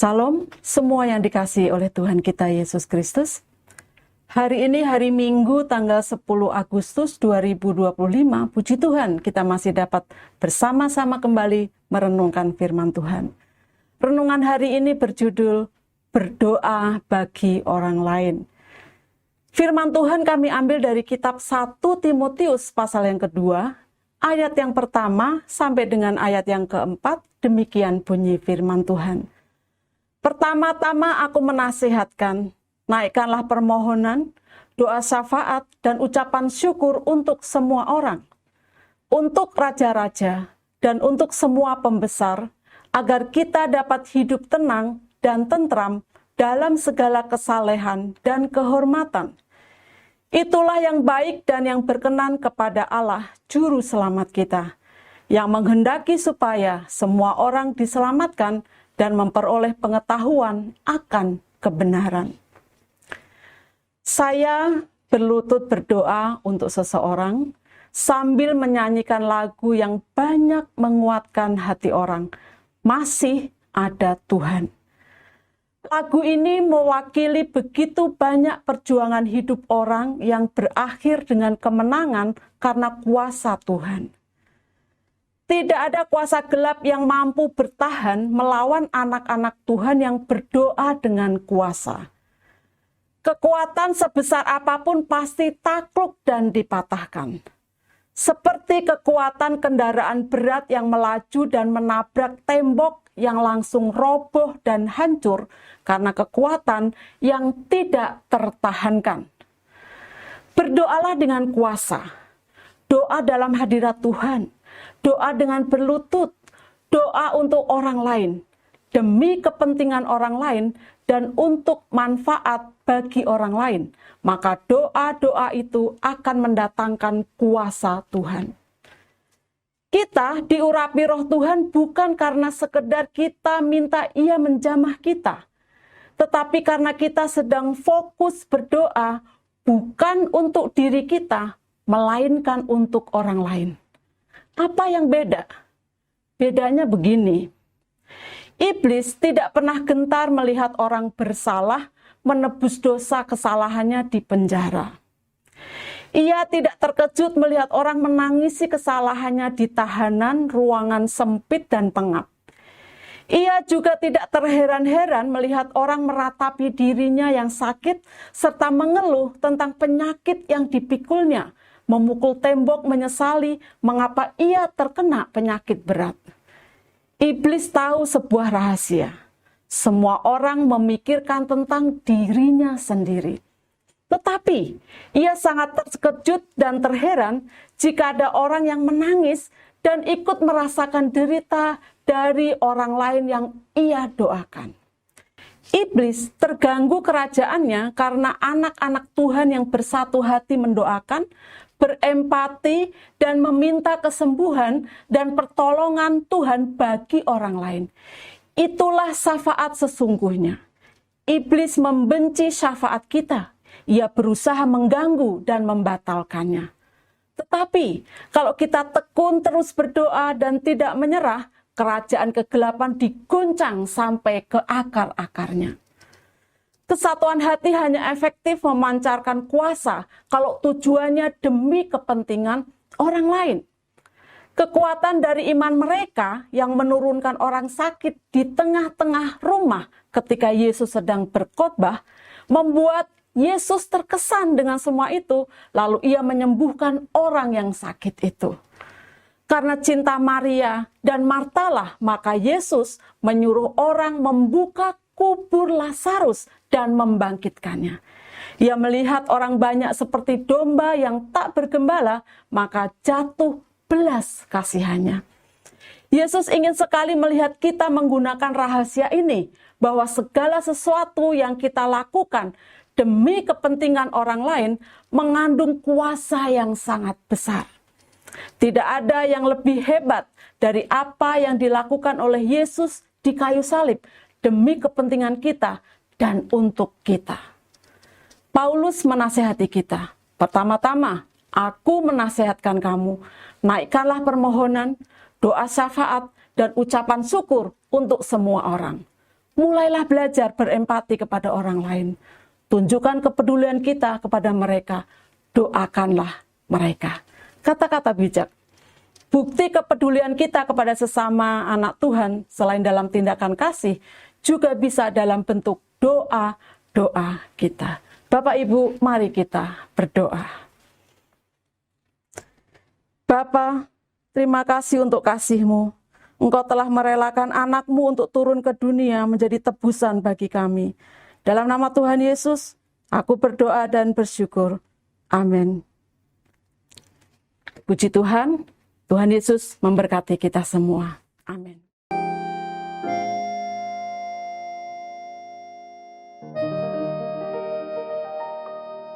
Salam semua yang dikasihi oleh Tuhan kita Yesus Kristus. Hari ini hari Minggu tanggal 10 Agustus 2025. Puji Tuhan kita masih dapat bersama-sama kembali merenungkan firman Tuhan. Renungan hari ini berjudul Berdoa bagi orang lain. Firman Tuhan kami ambil dari kitab 1 Timotius pasal yang kedua, ayat yang pertama sampai dengan ayat yang keempat. Demikian bunyi firman Tuhan. Pertama-tama aku menasihatkan, naikkanlah permohonan, doa syafaat, dan ucapan syukur untuk semua orang, untuk raja-raja, dan untuk semua pembesar, agar kita dapat hidup tenang dan tentram dalam segala kesalehan dan kehormatan. Itulah yang baik dan yang berkenan kepada Allah, Juru Selamat kita, yang menghendaki supaya semua orang diselamatkan dan memperoleh pengetahuan akan kebenaran. Saya berlutut berdoa untuk seseorang sambil menyanyikan lagu yang banyak menguatkan hati orang. Masih ada Tuhan. Lagu ini mewakili begitu banyak perjuangan hidup orang yang berakhir dengan kemenangan karena kuasa Tuhan. Tidak ada kuasa gelap yang mampu bertahan melawan anak-anak Tuhan yang berdoa dengan kuasa. Kekuatan sebesar apapun pasti takluk dan dipatahkan. Seperti kekuatan kendaraan berat yang melaju dan menabrak tembok yang langsung roboh dan hancur karena kekuatan yang tidak tertahankan. Berdoalah dengan kuasa. Doa dalam hadirat Tuhan. Doa dengan berlutut, doa untuk orang lain, demi kepentingan orang lain dan untuk manfaat bagi orang lain. Maka doa-doa itu akan mendatangkan kuasa Tuhan. Kita diurapi roh Tuhan bukan karena sekedar kita minta Ia menjamah kita, tetapi karena kita sedang fokus berdoa bukan untuk diri kita, melainkan untuk orang lain. Apa yang beda? Bedanya begini. Iblis tidak pernah gentar melihat orang bersalah menebus dosa kesalahannya di penjara. Ia tidak terkejut melihat orang menangisi kesalahannya di tahanan, ruangan sempit dan pengap. Ia juga tidak terheran-heran melihat orang meratapi dirinya yang sakit serta mengeluh tentang penyakit yang dipikulnya, memukul tembok menyesali mengapa ia terkena penyakit berat. Iblis tahu sebuah rahasia. Semua orang memikirkan tentang dirinya sendiri. Tetapi ia sangat terkejut dan terheran jika ada orang yang menangis dan ikut merasakan derita dari orang lain yang ia doakan. Iblis terganggu kerajaannya karena anak-anak Tuhan yang bersatu hati mendoakan, berempati, dan meminta kesembuhan dan pertolongan Tuhan bagi orang lain. Itulah syafaat sesungguhnya. Iblis membenci syafaat kita. Ia berusaha mengganggu dan membatalkannya. Tetapi kalau kita tekun terus berdoa dan tidak menyerah, kerajaan kegelapan digoncang sampai ke akar-akarnya. Kesatuan hati hanya efektif memancarkan kuasa kalau tujuannya demi kepentingan orang lain. Kekuatan dari iman mereka yang menurunkan orang sakit di tengah-tengah rumah ketika Yesus sedang berkhotbah membuat Yesus terkesan dengan semua itu, lalu ia menyembuhkan orang yang sakit itu. Karena cinta Maria dan Martalah, maka Yesus menyuruh orang membuka kubur Lazarus dan membangkitkannya. Ia melihat orang banyak seperti domba yang tak bergembala, maka jatuh belas kasihannya. Yesus ingin sekali melihat kita menggunakan rahasia ini, bahwa segala sesuatu yang kita lakukan demi kepentingan orang lain mengandung kuasa yang sangat besar. Tidak ada yang lebih hebat dari apa yang dilakukan oleh Yesus di kayu salib demi kepentingan kita dan untuk kita. Paulus menasehati kita. Pertama-tama, aku menasehatkan kamu, naikkanlah permohonan, doa syafaat, dan ucapan syukur untuk semua orang. Mulailah belajar berempati kepada orang lain. Tunjukkan kepedulian kita kepada mereka. Doakanlah mereka. Kata-kata bijak. Bukti kepedulian kita kepada sesama anak Tuhan selain dalam tindakan kasih juga bisa dalam bentuk doa-doa kita. Bapak Ibu, mari kita berdoa. Bapa, terima kasih untuk kasih-Mu. Engkau telah merelakan anak-Mu untuk turun ke dunia menjadi tebusan bagi kami. Dalam nama Tuhan Yesus, aku berdoa dan bersyukur. Amin. Puji Tuhan, Tuhan Yesus memberkati kita semua. Amin.